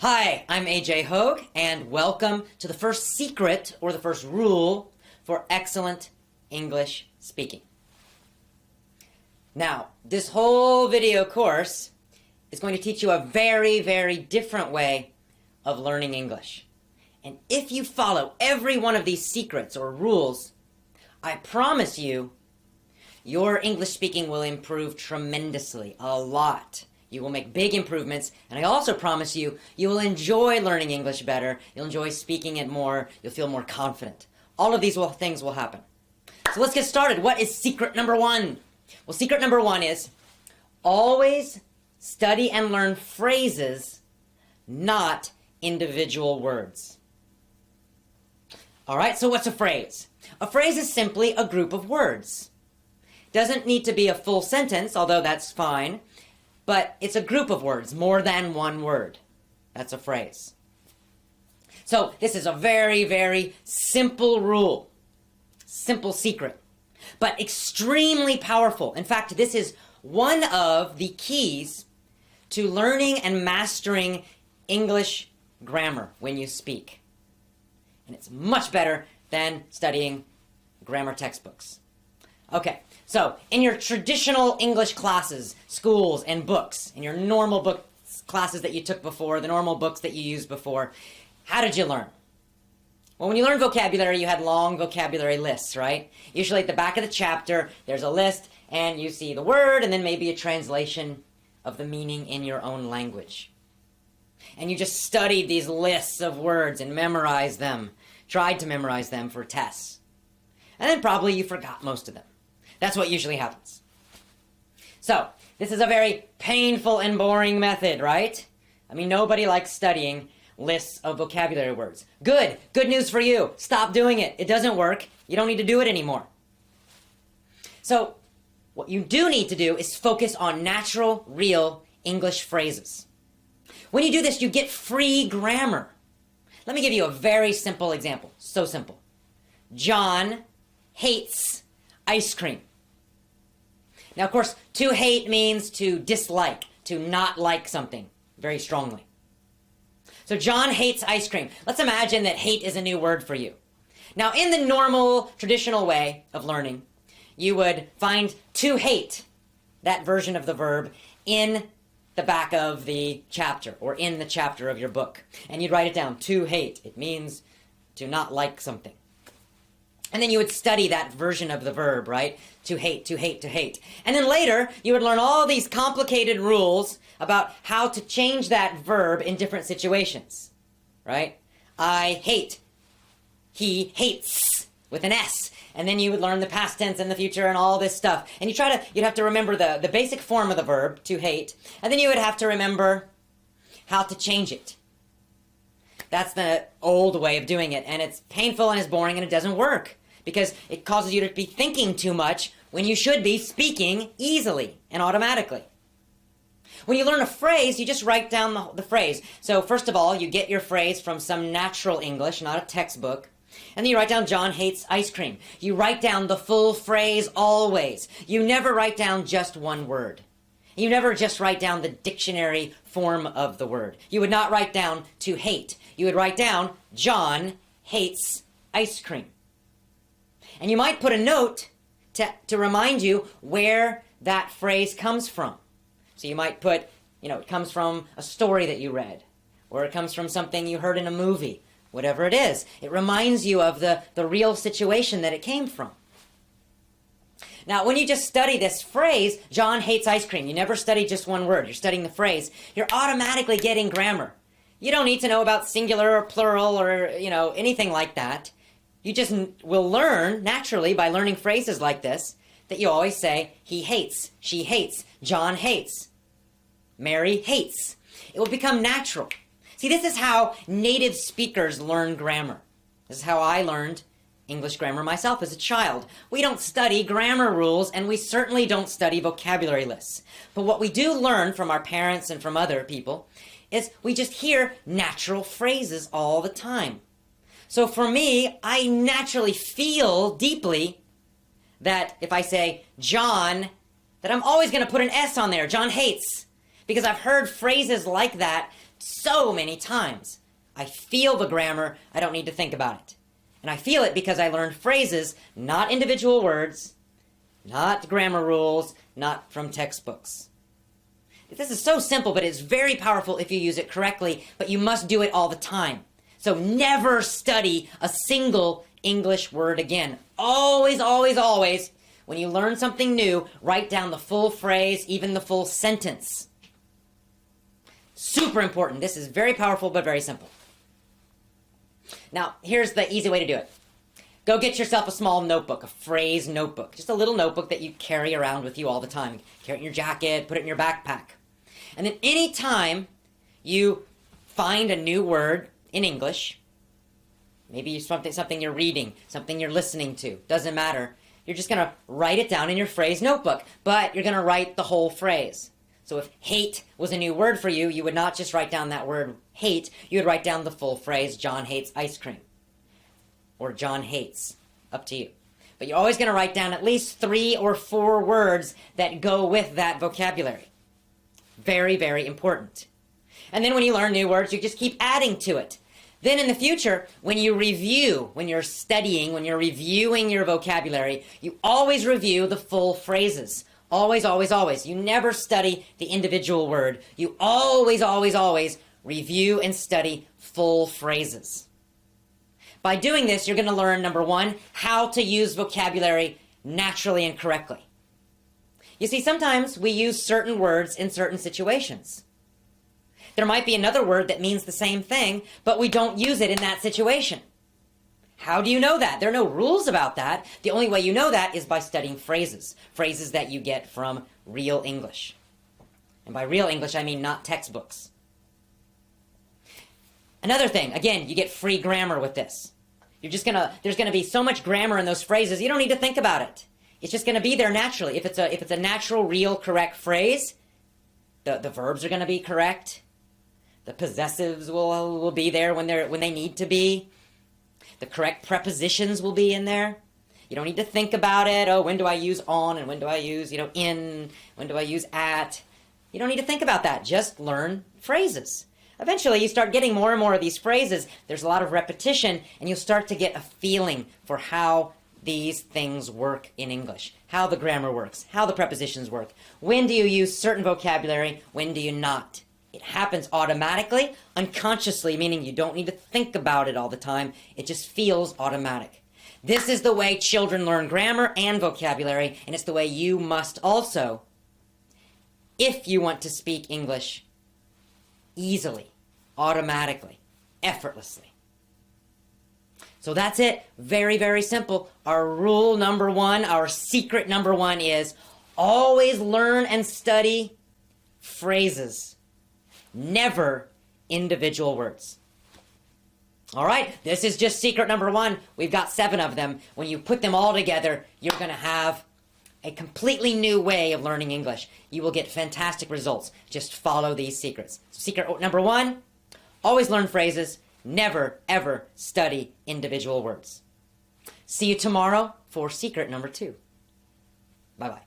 Hi, I'm AJ Hogue, and welcome to the first secret, or the first rule, for excellent English speaking. Now, this whole video course is going to teach you a very, very different way of learning English. And if you follow every one of these secrets or rules, I promise you, your English speaking will improve tremendously, a lot. You will make big improvements, and I also promise you, you will enjoy learning English better, you'll enjoy speaking it more, you'll feel more confident. All of these things will happen. So let's get started. What is secret number one? Well, secret number one is always study and learn phrases, not individual words. All right, so what's a phrase? A phrase is simply a group of words. Doesn't need to be a full sentence, although that's fine, but it's a group of words, more than one word. That's a phrase. So this is a very, very simple rule, simple secret, but extremely powerful. In fact, this is one of the keys to learning and mastering English grammar when you speak. And it's much better than studying grammar textbooks. Okay, so in your traditional English classes, schools, and books, in your normal book classes that you took before, the normal books that you used before, how did you learn? Well, when you learned vocabulary, you had long vocabulary lists, right? Usually at the back of the chapter, there's a list, and you see the word, and then maybe a translation of the meaning in your own language. And you just studied these lists of words and memorized them, tried to memorize them for tests. And then probably you forgot most of them. That's what usually happens. So, this is a very painful and boring method, right? I mean, nobody likes studying lists of vocabulary words. Good news for you. Stop doing it. It doesn't work. You don't need to do it anymore. So, what you do need to do is focus on natural, real English phrases. When you do this, you get free grammar. Let me give you a very simple example. So simple. John hates ice cream. Now, of course, to hate means to dislike, to not like something very strongly. So John hates ice cream. Let's imagine that hate is a new word for you. Now, in the normal, traditional way of learning, you would find to hate, that version of the verb, in the back of the chapter, or in the chapter of your book. And you'd write it down, to hate. It means to not like something. And then you would study that version of the verb, right? To hate, to hate, to hate. And then later, you would learn all these complicated rules about how to change that verb in different situations, right? I hate. He hates, with an S. And then you would learn the past tense and the future and all this stuff. And you'd have to remember the basic form of the verb, to hate. And then you would have to remember how to change it. That's the old way of doing it, and it's painful and it's boring and it doesn't work because it causes you to be thinking too much when you should be speaking easily and automatically. When you learn a phrase, you just write down the phrase. So first of all, you get your phrase from some natural English, not a textbook, and then you write down John hates ice cream. You write down the full phrase always. You never write down just one word. You never just write down the dictionary form of the word. You would not write down to hate. You would write down, John hates ice cream. And you might put a note to remind you where that phrase comes from. So you might put, it comes from a story that you read, or it comes from something you heard in a movie, whatever it is. It reminds you of the real situation that it came from. Now, when you just study this phrase, John hates ice cream, you never study just one word, you're studying the phrase, you're automatically getting grammar. You don't need to know about singular or plural or, anything like that. You just will learn, naturally, by learning phrases like this, that you always say, he hates, she hates, John hates, Mary hates. It will become natural. See, this is how native speakers learn grammar. This is how I learned English grammar myself as a child. We don't study grammar rules, and we certainly don't study vocabulary lists. But what we do learn from our parents and from other people is we just hear natural phrases all the time. So for me, I naturally feel deeply that if I say John, that I'm always going to put an S on there. John hates. Because I've heard phrases like that so many times. I feel the grammar, I don't need to think about it. And I feel it because I learned phrases, not individual words, not grammar rules, not from textbooks. This is so simple, but it's very powerful if you use it correctly, but you must do it all the time. So never study a single English word again. Always, always, always, when you learn something new, write down the full phrase, even the full sentence. Super important. This is very powerful, but very simple. Now, here's the easy way to do it. Go get yourself a small notebook, a phrase notebook. Just a little notebook that you carry around with you all the time. Carry it in your jacket, put it in your backpack. And then any time you find a new word in English, maybe something you're reading, something you're listening to, doesn't matter. You're just going to write it down in your phrase notebook, but you're going to write the whole phrase. So if hate was a new word for you, you would not just write down that word hate, you would write down the full phrase, John hates ice cream. Or John hates, up to you. But you're always going to write down at least 3 or 4 words that go with that vocabulary. Very, very important. And then when you learn new words, you just keep adding to it. Then in the future, when you review, when you're studying, when you're reviewing your vocabulary, you always review the full phrases. Always, always, always. You never study the individual word. You always, always, always review and study full phrases. By doing this, you're going to learn, number 1, how to use vocabulary naturally and correctly. You see, sometimes we use certain words in certain situations. There might be another word that means the same thing, but we don't use it in that situation. How do you know that? There are no rules about that. The only way you know that is by studying phrases. Phrases that you get from real English. And by real English, I mean not textbooks. Another thing, again, you get free grammar with this. There's gonna be so much grammar in those phrases, you don't need to think about it. It's just gonna be there naturally. If it's a natural, real, correct phrase, the verbs are gonna be correct. The possessives will be there when they need to be. The correct prepositions will be in there. You don't need to think about it. Oh, when do I use on and when do I use, in? When do I use at? You don't need to think about that. Just learn phrases. Eventually, you start getting more and more of these phrases. There's a lot of repetition, and you'll start to get a feeling for how these things work in English, how the grammar works, how the prepositions work. When do you use certain vocabulary? When do you not? It happens automatically, unconsciously, meaning you don't need to think about it all the time. It just feels automatic. This is the way children learn grammar and vocabulary, and it's the way you must also, if you want to speak English easily, automatically, effortlessly. So that's it. Very, very simple. Our rule number 1, our secret number 1 is always learn and study phrases. Never individual words. All right, this is just secret number 1. We've got 7 of them. When you put them all together, you're going to have a completely new way of learning English. You will get fantastic results. Just follow these secrets. Secret number 1, always learn phrases. Never, ever study individual words. See you tomorrow for secret number 2. Bye-bye.